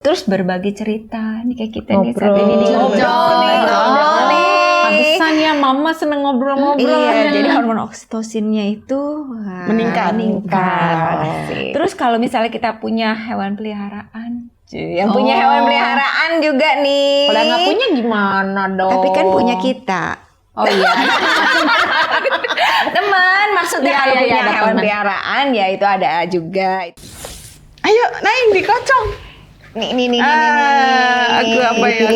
Terus berbagi cerita nih kayak kita nih saat Ngobrol. ini Ngobrol nih. Pantesan ya mama seneng ngobrol-ngobrol. Iya, jadi hormon oksitosinnya itu Meningkat. Asik. Terus kalau misalnya kita punya hewan peliharaan, yang punya Oh. hewan peliharaan juga nih. Kalau nggak punya gimana dong? Tapi kan punya kita. Oh iya. Teman, maksudnya Iya, kalau iya, punya ada hewan teman. peliharaan ya itu ada juga. Ayo, Naing dikocong. Nih. Aku apa ya?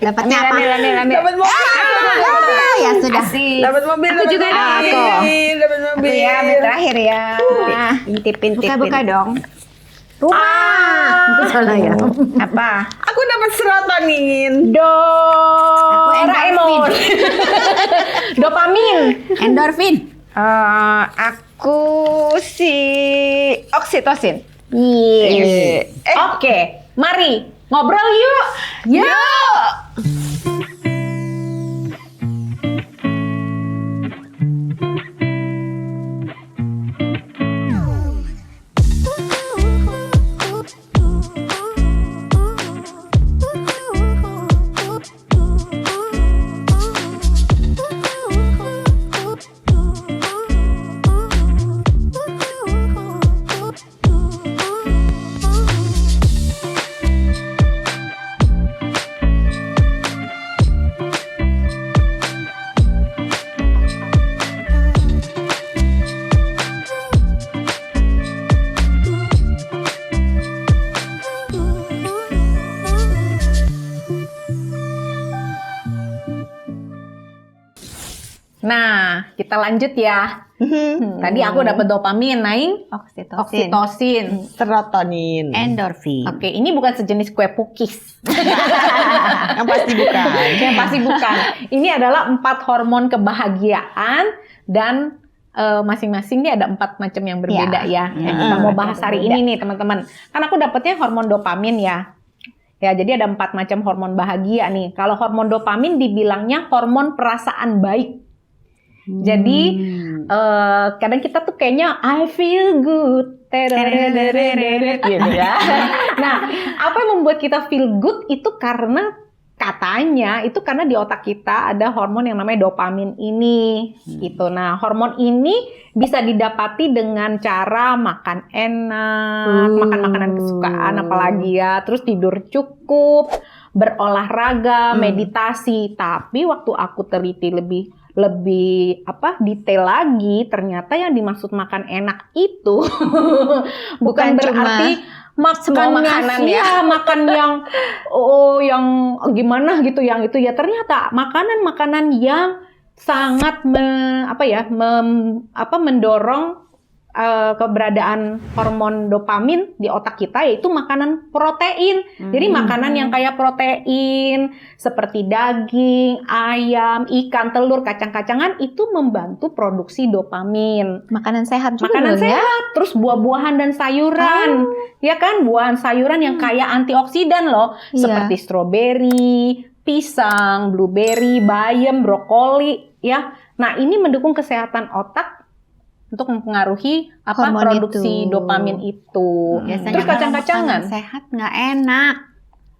Dapatnya apa? Ambil. Dapat mobil. Ya sudah. Dapat mobil. Aku juga dapat dapat. mobil. Dapat mobil. Ya, ambil terakhir ya. Intipin. Buka dong. Itu salah ya. Apa? Aku dapat serotonin. Aku Doraemon. Dopamin. Endorfin. Aku si oksitosin. Yes. Oke, mari ngobrol yuk. Yuk. Nah, kita lanjut ya. Tadi aku dapat dopamin, Naing oksitosin. Serotonin. Endorfin. Oke, ini bukan sejenis kue pukis. Yang pasti bukan. Yang pasti bukan. Ini adalah 4 hormon kebahagiaan dan masing-masing ini ada 4 macam yang berbeda ya. Yang kita mau bahas hari ini nih teman-teman. Kan aku dapatnya hormon dopamin ya. Ya, jadi ada 4 macam hormon bahagia nih. Kalau hormon dopamin dibilangnya hormon perasaan baik. Jadi kadang kita tuh kayaknya I feel good, gitu ya. Nah, apa yang membuat kita feel good itu katanya di otak kita ada hormon yang namanya dopamin ini, gitu. Nah, hormon ini bisa didapati dengan cara makan enak, makan makanan kesukaan apalagi ya, terus tidur cukup, berolahraga, meditasi. Tapi waktu aku teliti lebih detail lagi, ternyata yang dimaksud makan enak itu bukan berarti semua makanan ya. makan yang gimana gitu, yang itu ya, ternyata makanan yang sangat mendorong keberadaan hormon dopamin di otak kita, yaitu makanan protein. Jadi makanan yang kayak protein seperti daging, ayam, ikan, telur, kacang-kacangan itu membantu produksi dopamin. Makanan sehat juga. Makanan sehat, terus buah-buahan dan sayuran. Ya kan, buahan sayuran yang kaya antioksidan loh, seperti stroberi, pisang, blueberry, bayam, brokoli ya. Nah, ini mendukung kesehatan otak untuk mempengaruhi Hormon produksi itu. dopamin itu. Biasanya Terus kacang-kacangan. sehat nggak enak.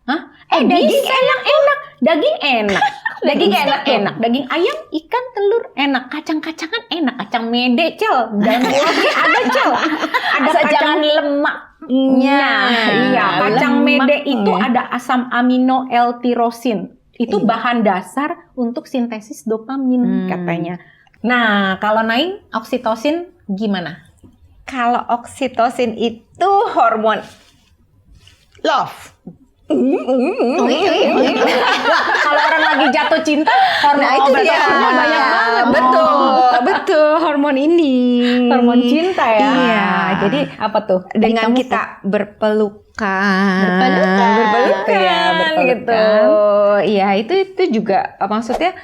Hah? Daging enak-enak. Daging enak. Daging enak-enak. Daging ayam, ikan, telur enak. Kacang-kacangan enak. Kacang mede, Cel. Dan lagi ada, Cel. Ada kacang lemak. Iya. Kacang mede itu ada asam amino L-tirosin. Itu bahan dasar untuk sintesis dopamin katanya. Nah, kalau Naing, oksitosin gimana? Kalau oksitosin itu hormon Love. Kalau orang lagi jatuh cinta, hormon hormonnya banyak banget. Betul hormon ini. Hormon cinta ya. Iya, jadi apa tuh? dengan Kamu kita berpelukan Berpelukan, gitu. Iya, itu juga maksudnya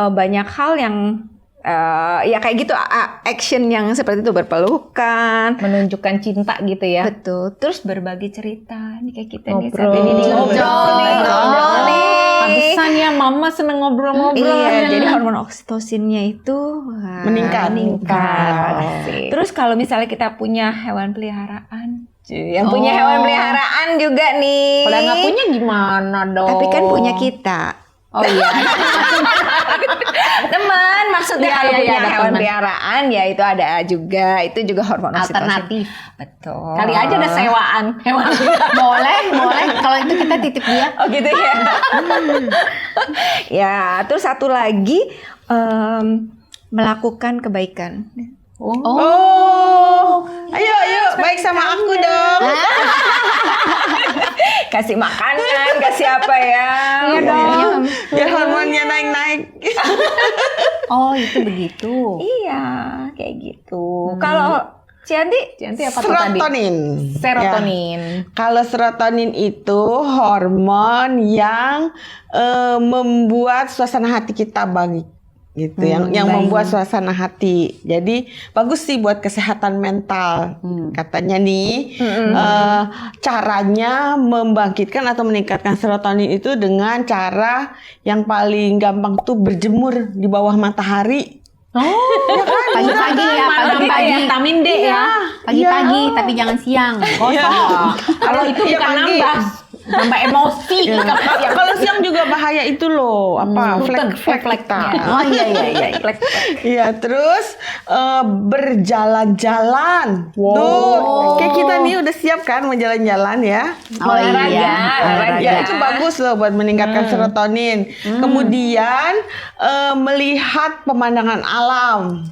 banyak hal yang Ya kayak gitu, action yang seperti itu, berpelukan. Menunjukkan cinta gitu ya. Betul. Terus berbagi cerita nih kayak kita nih Ngobrol. saat ini di ngobrol nih. Pantesan ya mama seneng ngobrol-ngobrol. Iya, jadi hormon oksitosinnya itu Meningkat. meningkat. Terus kalau misalnya kita punya hewan peliharaan, yang punya hewan peliharaan juga nih. Kalau nggak punya gimana dong? Tapi kan punya kita. Oh iya. Teman, maksudnya Iya, kalau iya, punya ada hewan teman. peliharaan ya itu ada juga, itu juga hormon oksitosin. Alternatif. Betul. Kali aja ada sewaan hewan. Boleh. Kalau itu kita titip dia. Oh gitu ya. Ya, terus satu lagi melakukan kebaikan. Oh, ayo, baik sama aku dong. Kasih makanan, kasih apa ya? Iya dong. Biar hormonnya naik-naik. Oh, itu begitu. Iya, kayak gitu. Kalau Cianti Apa tuh tadi? Serotonin. Serotonin. Ya. Kalau serotonin itu hormon yang membuat suasana hati kita baik. Gitu, yang membuat suasana hati. Jadi bagus sih buat kesehatan mental. Katanya nih caranya membangkitkan atau meningkatkan serotonin itu dengan cara yang paling gampang tuh berjemur di bawah matahari. Pagi-pagi ya, pagi-pagi. Vitamin D ya. Pagi-pagi, tapi jangan siang. Kalau itu Iya, bukan pagi. nambah emosi. Ya, kalau siang juga bahaya itu loh, apa flek kita. Oh iya. Iya, terus berjalan-jalan. Tuh, kayak kita nih udah siap kan mau jalan-jalan ya. Oh iya. Ya, itu bagus loh buat meningkatkan serotonin. Kemudian melihat pemandangan alam.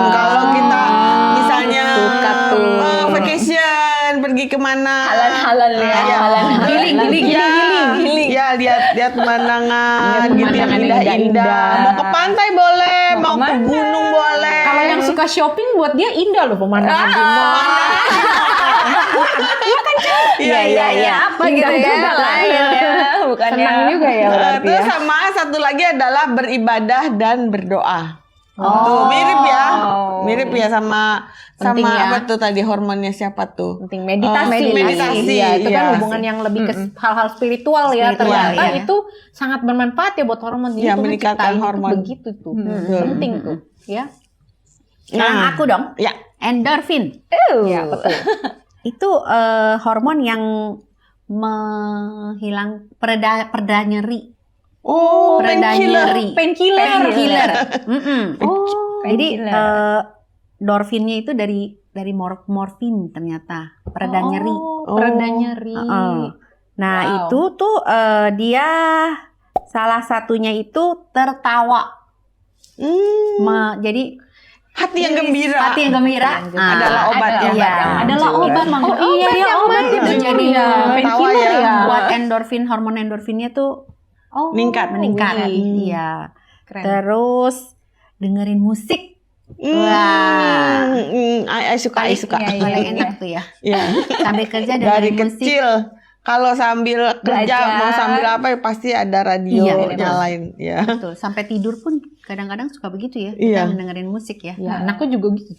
Kalau kita misalnya suka tuh. vacation pergi kemana? halal ya. Giling. Ya, lihat pemandangan Lihat gitu yang pemandangan indah-indah. indah-indah. Mau ke pantai boleh, mau ke kemana? gunung boleh. Kalau yang suka shopping buat dia indah loh pemandangan di mall. Iya. Apa gitu ya? juga kan? Lain ya. Bukannya. Senang juga ya berarti Terus ya. sama satu lagi adalah beribadah dan berdoa. Tuh mirip ya sama Penting ya. apa tuh tadi hormonnya siapa tuh? Penting meditasi. Meditasi, Iya, itu kan iya. hubungan yang lebih ke hal-hal spiritual ya. Spiritual, Ternyata iya. itu sangat bermanfaat ya buat hormon. Jadi Iya, Tuhan meningkatkan ciptain hormon. tuh begitu tuh. Penting tuh, ya. Sekarang aku dong. Ya. Endorfin. Ya, betul. Itu hormon yang menghilang pereda nyeri. Oh, Pereda painkiller. nyeri. Painkiller. Jadi Painkiller. dorfinnya itu dari morfin ternyata. Pereda nyeri. Pereda nyeri. Nah, Wow. itu tuh dia salah satunya itu tertawa. Jadi Hati yang gembira. hati yang gembira Adalah obat ya. Iya. Adalah obat Mang. Iya, obat itu jadi Tawa ya. buat endorfin, hormon endorfinnya tuh Meningkat. meningkat. Iya. Keren. Terus dengerin musik I suka. paling enak tuh ya. Iya. Sambil kerja Dari dengerin musik. kecil. Kalau sambil kerja Belajar. mau sambil apa ya pasti ada radio Iya, betul. nyalain ya. Betul. Sampai tidur pun kadang-kadang suka begitu ya. Iya. Kita dengerin musik ya. Ya, anakku juga gitu.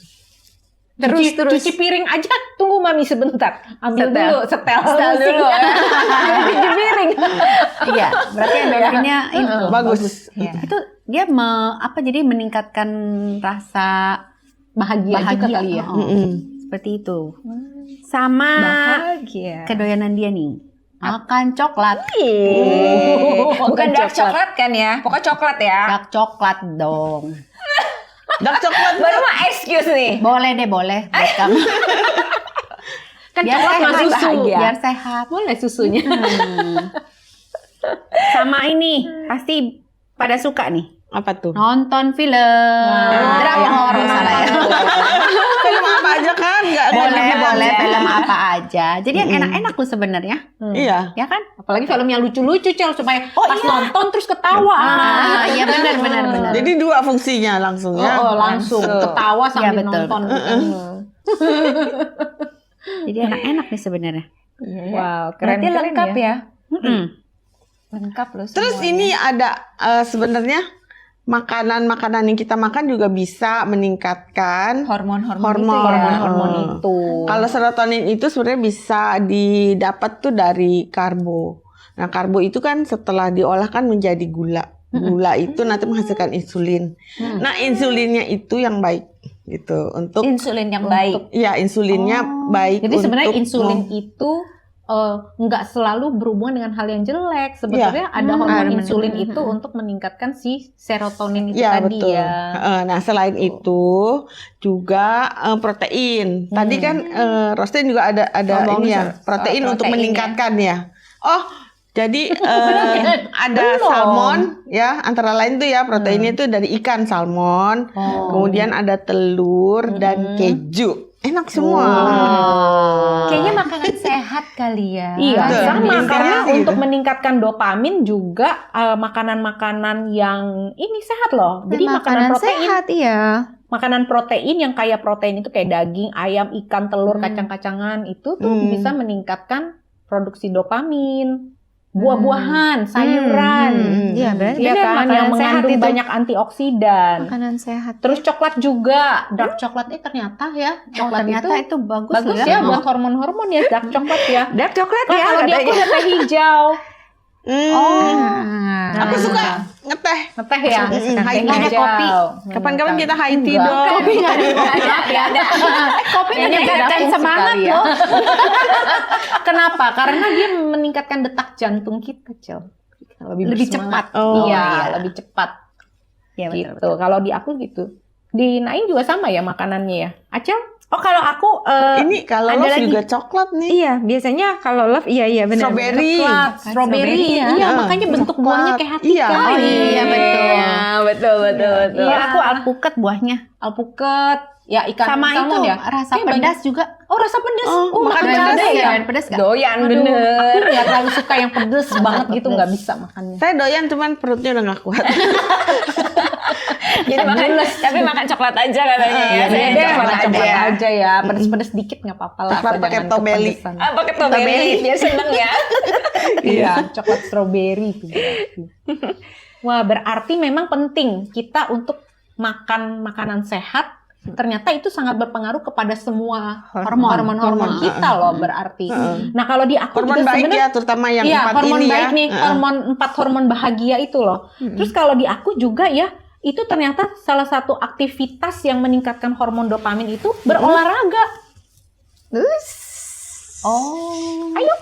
Cuci piring aja, tunggu mami sebentar. Ambil Setel. dulu, setel Setel dulu. Cuci piring. Iya, berarti endorfinnya itu Bagus. Iya. Itu dia jadi meningkatkan rasa Bahagia juga kali ya. Seperti itu. Sama Bahagia. kedoyanan dia nih. Makan coklat. Bukan dark coklat kan ya? Pokoknya coklat ya. Dark coklat dong. Dark coklat Baru mah excuse nih. Boleh buat kamu. Kan Biar coklat sehat, sama susu. bahagia. biar sehat. Boleh susunya. Sama ini pasti pada suka nih. apa tuh? Nonton film. Drama Drakor salah ya. Film apa aja kan? Nggak Boleh film apa aja. Jadi yang enak-enak loh sebenarnya. Iya. Ya kan? Apalagi film yang lucu-lucu, Cel, supaya pas nonton terus ketawa. Iya benar. Jadi dua fungsinya langsung ya. Langsung ketawa sambil Iya, betul, nonton. Jadi enak-enak nih sebenarnya. Wow, keren. Berarti lengkap ya. Mm-mm. Lengkap loh semua. Terus ini ada sebenarnya makanan-makanan yang kita makan juga bisa meningkatkan Hormon-hormon itu ya. Hormon-hormon itu. Kalau serotonin itu sebenarnya bisa didapat tuh dari karbo. Nah, karbo itu kan setelah diolah kan menjadi gula. Gula itu nanti menghasilkan insulin. Nah, insulinnya itu yang baik gitu untuk Insulin yang baik. Iya, insulinnya baik. Jadi sebenarnya untuk insulin itu nggak selalu berhubungan dengan hal yang jelek. Sebetulnya ada hormon insulin itu untuk meningkatkan si serotonin itu Iya, tadi betul. ya. Nah, selain itu juga protein. Tadi kan Roslin juga ada ini ya, protein untuk protein meningkatkan ya. Oh, jadi ada salmon ya, antara lain tuh ya proteinnya itu dari ikan salmon. Kemudian ada telur dan keju. Enak semua. Kayaknya makanan sehat kali ya. Iya, Betul. sama Menginspirasi karena gitu. untuk meningkatkan dopamin juga makanan-makanan yang ini sehat loh. Jadi makanan protein, sehat iya. makanan protein yang kayak protein itu kayak daging, ayam, ikan, telur, kacang-kacangan itu tuh bisa meningkatkan produksi dopamin. Buah-buahan, sayuran, Iya, berarti iya benar, kan, makanan yang sehat mengandung itu. banyak antioksidan. Makanan sehat. Terus coklat juga, dark coklat ternyata ya, coklat ternyata itu itu bagus, bagus ya buat hormon-hormon ya, dark coklat ya. Dark coklat Nah, ya kalau dia katanya. punya teh hijau, Aku suka ngeteh. ngeteh ya, High teh tea. hijau. kopi. Kapan-kapan kita high tea Enggak. dong. Kopi nggak ada. Kopi Kayaknya meningkatkan beda semangat sekali ya. loh. Kenapa? Karena dia meningkatkan detak jantung kita, Cel. Lebih cepat. bersemangat. Oh, iya, iya. lebih cepat. Iya, betul, Gitu. Kalau di aku gitu. Di Nain juga sama ya makanannya ya. Acel? Oh, kalau aku Ini kalau ada lo lagi. juga coklat nih. iya, biasanya kalau love iya benar. Strawberry. Coklat, strawberry. ya. Iya, makanya bentuk buahnya kayak hati Iya. kan. Oh iya betul. betul. Iya, aku alpukat buahnya. Alpukat, ya ikan Sama salmon itu ya. rasa Kayak pedas juga. Oh, rasa pedas. Oh, makan makan pedas pedas ya. Pedas gak? Doyan Aduh, bener. aku nggak terlalu suka yang pedes banget gitu, nggak bisa makannya. Saya doyan cuman perutnya udah gak kuat. Jadi tapi makan coklat aja katanya ya. Iya, Saya deh, coklat makan coklat aja. aja ya. Pedes-pedes dikit nggak apa-apa lah. Coklat asal pakai jangan tobeli. kepedesan. Pakai strawberry biar seneng ya. Iya, coklat strawberry itu berarti. Wah, berarti memang penting kita untuk makan makanan sehat. Ternyata itu sangat berpengaruh kepada semua hormon-hormon kita loh berarti. Nah, kalau di aku Hormon juga baik sebenarnya ya, terutama yang iya, 4 hormon ini baik ya. nih, empat hormon bahagia itu loh. Terus kalau di aku juga ya, itu ternyata salah satu aktivitas yang meningkatkan hormon dopamin itu berolahraga. Oh, ayo.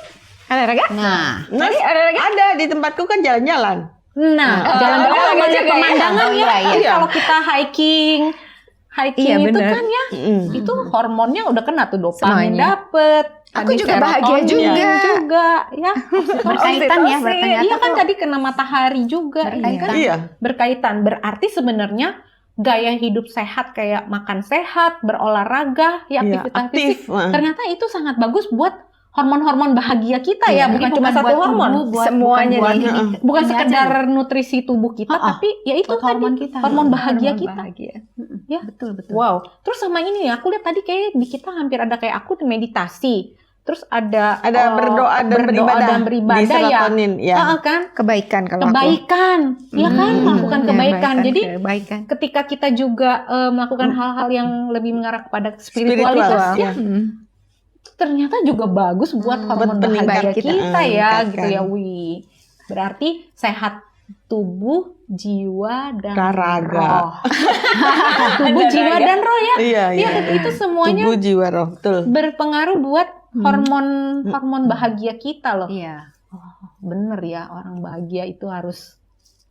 Olahraga? Nah, Nah, ada di tempatku kan jalan-jalan. Nah, jalan-jalan olahraga melihat juga ya. pemandangan Oh, ya. iya, Kan iya. kalau kita hiking Iya, itu bener. kan ya, itu hormonnya udah kena tuh dopamin Semuanya. dapet. Aku tadi juga bahagia serotonin juga. ya. berkaitan ya, ternyata Iya kan tuh tadi kena matahari juga. Berkaitan. Iya. Berkaitan. Berarti sebenarnya gaya hidup sehat kayak makan sehat, berolahraga, ya Iya, aktivitas aktif. fisik. Ternyata itu sangat bagus buat hormon-hormon bahagia kita ya, bukan cuma satu hormon. Semuanya buat nih. ini. Bukan Ini aja sekedar loh. nutrisi tubuh kita, tapi ya itu Buat tadi hormon kita. hormon bahagia Hormon kita. bahagia. Ya. Betul. Wow. Terus sama ini ya, aku lihat tadi kayak di kita hampir ada kayak aku di meditasi. Terus ada berdoa dan beribadah di ya. serotonin ya. Kan? Kebaikan kalau Kebaikan. Ya kan? Melakukan Ya, kebaikan. Jadi kebaikan. ketika kita juga melakukan hal-hal yang lebih mengarah kepada spiritualitas Spiritual, ya, ternyata juga bagus buat hormon buat bahagia meningkat- kita ya meningkatkan. gitu ya. Wih. Berarti sehat tubuh, jiwa dan Raga. roh. Tubuh, jiwa dan roh ya. Iya, Iya, itu semuanya Tubuh, jiwa, roh, betul. berpengaruh buat hormon bahagia kita loh. Iya. Bener ya, orang bahagia itu harus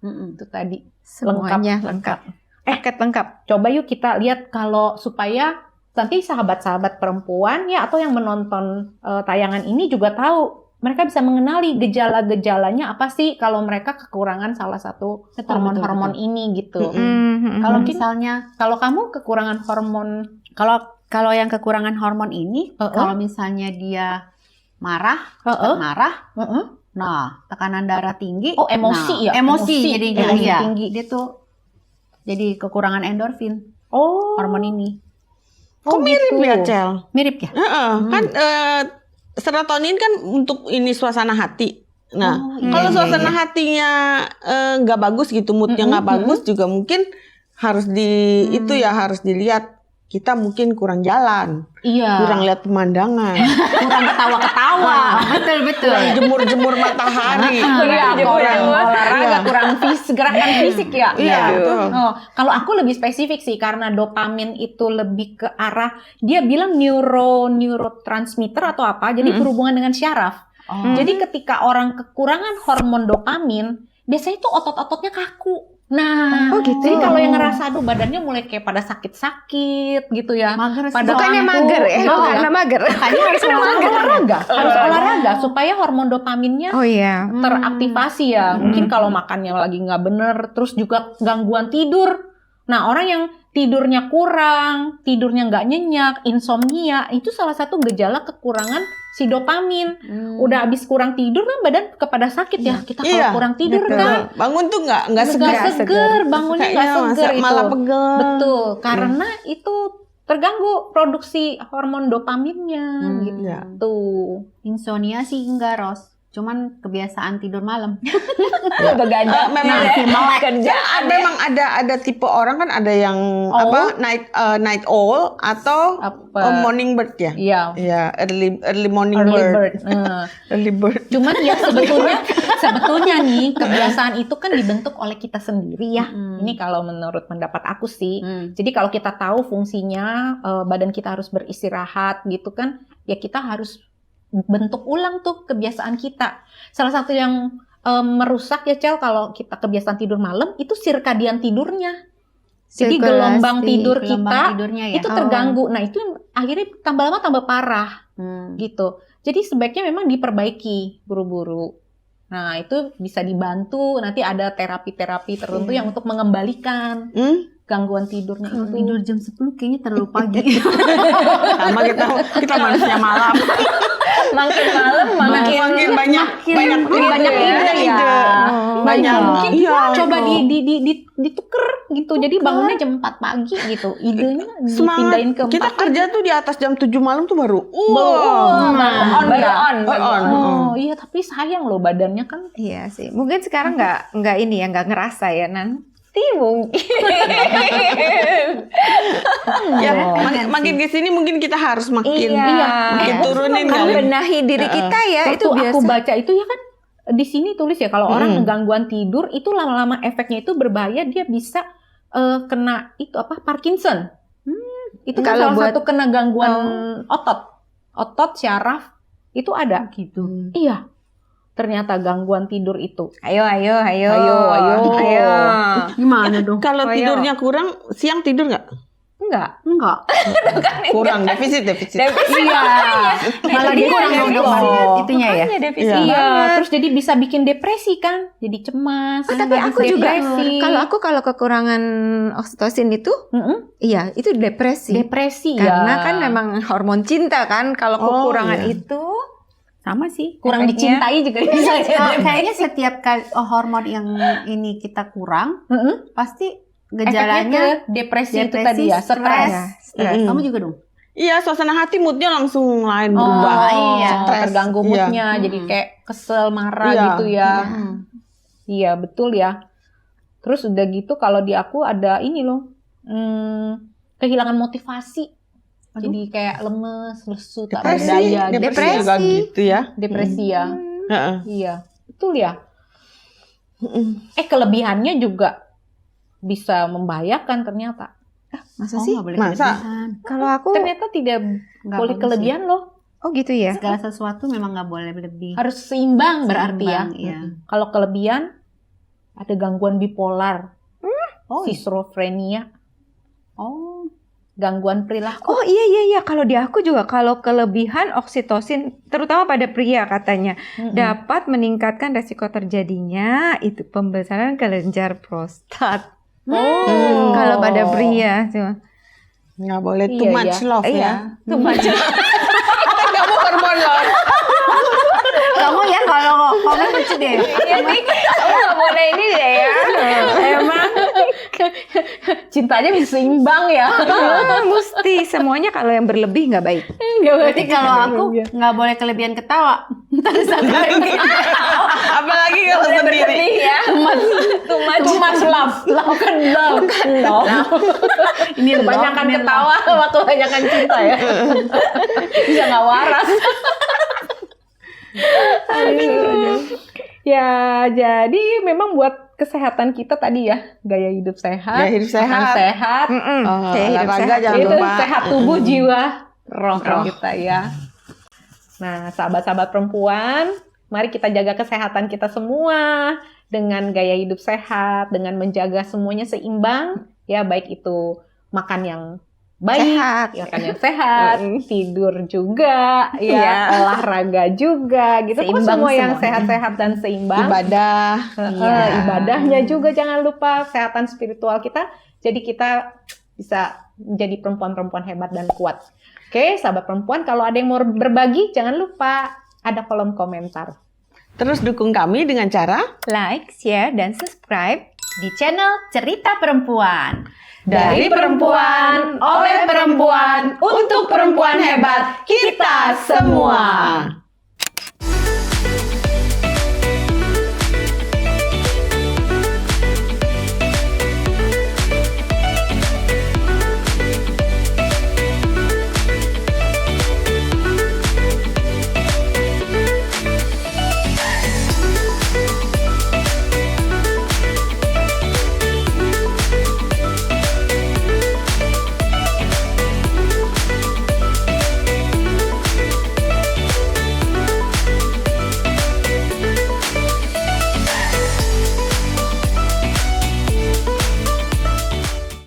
itu tadi Semuanya lengkap. Paket lengkap. Coba yuk kita lihat kalau supaya nanti sahabat-sahabat perempuan ya atau yang menonton tayangan ini juga tahu mereka bisa mengenali gejala-gejalanya apa sih kalau mereka kekurangan salah satu hormon-hormon ini gitu. Kalau Mungkin- misalnya Kalau kamu kekurangan hormon kalau yang kekurangan hormon ini, kalau misalnya dia marah, nah tekanan darah tinggi, Oh, emosi nah, ya? emosi Emosi. jadinya, Emosi iya. tinggi. Dia tuh jadi kekurangan endorfin Oh, hormon ini, Kok mirip gitu. ya, Cel? mirip ya? Kan serotonin kan untuk ini suasana hati. Nah, iya, kalau iya, suasana hatinya nggak bagus gitu, moodnya nggak bagus juga mungkin harus itu ya harus dilihat kita mungkin kurang jalan, Iya. kurang lihat pemandangan, Kurang ketawa-ketawa. Betul. kurang jemur-jemur matahari. Iya, kurang olahraga, Iya. kurang gerakan fisik ya. Iya, betul. Oh, kalau aku lebih spesifik sih karena dopamin itu lebih ke arah dia bilang neurotransmitter atau apa, jadi berhubungan dengan syaraf. Jadi ketika orang kekurangan hormon dopamin, biasanya tuh otot-ototnya kaku. Nah, gitu. jadi kalau yang ngerasa aduh badannya mulai kayak pada sakit-sakit gitu ya. Mager sih. Pada Bukannya kaku, mager ya? gitu Karena mager. Makanya harus olahraga, harus olahraga supaya hormon dopaminnya Oh iya. teraktivasi ya. Mungkin kalau makannya lagi nggak bener, terus juga gangguan tidur. Nah, orang yang tidurnya kurang, tidurnya nggak nyenyak, insomnia, itu salah satu gejala kekurangan si dopamin. Udah habis kurang tidur kan badan kepada sakit ya. Kita kalau Iya, kurang tidur betul. kan Bangun tuh nggak nggak segar. seger, bangunnya nggak Kayaknya seger itu. malah pegel. Betul, karena itu terganggu produksi hormon dopaminnya iya. gitu. Insomnia sih enggak, Ros. Cuman kebiasaan tidur malam. Begadang. Memang kerjaan. memang ada tipe orang kan ada yang apa night owl atau morning bird ya. Iya. Iya, early morning Early bird. bird. Early bird. Cuman ya sebetulnya nih kebiasaan itu kan dibentuk oleh kita sendiri ya. Ini kalau menurut pendapat aku sih. Jadi kalau kita tahu fungsinya badan kita harus beristirahat gitu kan, ya kita harus bentuk ulang tuh kebiasaan kita. Salah satu yang merusak ya Cel kalau kita kebiasaan tidur malam itu sirkadian tidurnya. Jadi gelombang tidur kita tidurnya ya. itu terganggu. Nah itu yang akhirnya tambah lama tambah parah gitu. Jadi sebaiknya memang diperbaiki buru-buru. Nah itu bisa dibantu. Nanti ada terapi-terapi tertentu yang untuk mengembalikan gangguan tidurnya. Kalau itu. tidur jam 10 kayaknya terlalu pagi. Sama kita manusia malam. Makin malam Makin banyak ide ya. Banyak mungkin iya, coba dituker gitu. Jadi bangunnya jam 4 pagi gitu. Idenya dipindahin ke 4 Kita kerja tuh di atas jam 7 malam tuh baru on. Oh iya tapi sayang loh badannya kan. Iya sih. Mungkin sekarang nggak ini ya, nggak ngerasa ya nanti mungkin. ya makin ke sini mungkin kita harus makin turunin kali. Membenahi diri kita ya. Waktu Itu biasa. aku baca itu ya kan di sini tulis ya kalau orang gangguan tidur itu lama-lama efeknya itu berbahaya, dia bisa kena itu apa Parkinson. Itu kan Kalau salah satu kena gangguan otot syaraf itu ada gitu. Iya. Ternyata gangguan tidur itu. Ayo. Gimana dong? Kalau tidurnya kurang, siang tidur nggak? Enggak. Kurang, defisit. Iya. Malah dia kurang itunya ya. Iya, terus jadi bisa bikin depresi kan? Jadi cemas. Tapi aku juga kalau kekurangan oksitosin itu, iya itu depresi. Depresi Karena ya. kan memang hormon cinta kan. Kalau kekurangan itu Sama sih. Kurang efeknya. dicintai juga bisa. Kayaknya setiap kali hormon yang ini kita kurang, pasti gejalanya Efeknya ke depresi itu tadi ya, stres. Kamu juga dong. Iya, suasana hati moodnya langsung lain berubah. iya. Stres. Terganggu moodnya, jadi kayak kesel, marah gitu ya. Iya, betul ya. Terus udah gitu kalau di aku ada ini loh, kehilangan motivasi. Jadi kayak lemes, lesu, tak berdaya. Depresi juga gitu ya. Depresi ya. Iya, betul ya. Kelebihannya juga bisa membahayakan ternyata. masa sih? Nggak boleh Masa? kelebihan. Kalau aku Ternyata tidak Nggak boleh bagus kelebihan loh. oh gitu ya. Segala sesuatu memang nggak boleh lebih. Harus seimbang berarti ya. Seimbang, iya. Kalau kelebihan ada gangguan bipolar, Oh, schizophrenia, oh, gangguan perilaku. Oh iya. Kalau di aku juga kalau kelebihan oksitosin, terutama pada pria katanya, dapat meningkatkan resiko terjadinya itu pembesaran kelenjar prostat. Kalau pada pria, cuma Nggak boleh too much love ya. too much. Kamu hormon love. kamu ya kalau komen lucu deh. Iya nih, kamu nggak boleh ini deh ya. Emang Cinta cintanya bisa seimbang ya. Mesti semuanya, kalau yang berlebih nggak baik. Berarti kalau aku nggak boleh kelebihan ketawa. Ntar sampai Apalagi kalau sendiri. ya. Too much love. Bukan love. ini Kebanyakan love, ketawa sama kebanyakan cinta ya. Bisa nggak waras. Ya, jadi memang buat kesehatan kita tadi ya, gaya hidup sehat, Gaya hidup makan sehat. sehat, Kayak hidup olahraga sehat. jangan itu lupa. sehat tubuh, jiwa, roh kita ya. Nah, sahabat-sahabat perempuan, mari kita jaga kesehatan kita semua dengan gaya hidup sehat, dengan menjaga semuanya seimbang, ya baik itu makan yang baik, Sehat. makan yang sehat, tidur juga, ya olahraga juga, gitu. Pokoknya Seimbang semua yang semuanya. sehat-sehat dan seimbang. Ibadah. Ibadahnya juga jangan lupa, kesehatan spiritual kita. Jadi kita bisa menjadi perempuan-perempuan hebat dan kuat. Oke, sahabat perempuan, kalau ada yang mau berbagi, jangan lupa ada kolom komentar. Terus dukung kami dengan cara Like, share, dan subscribe. di channel Cerita Perempuan. Dari perempuan, oleh perempuan, untuk perempuan hebat, kita semua.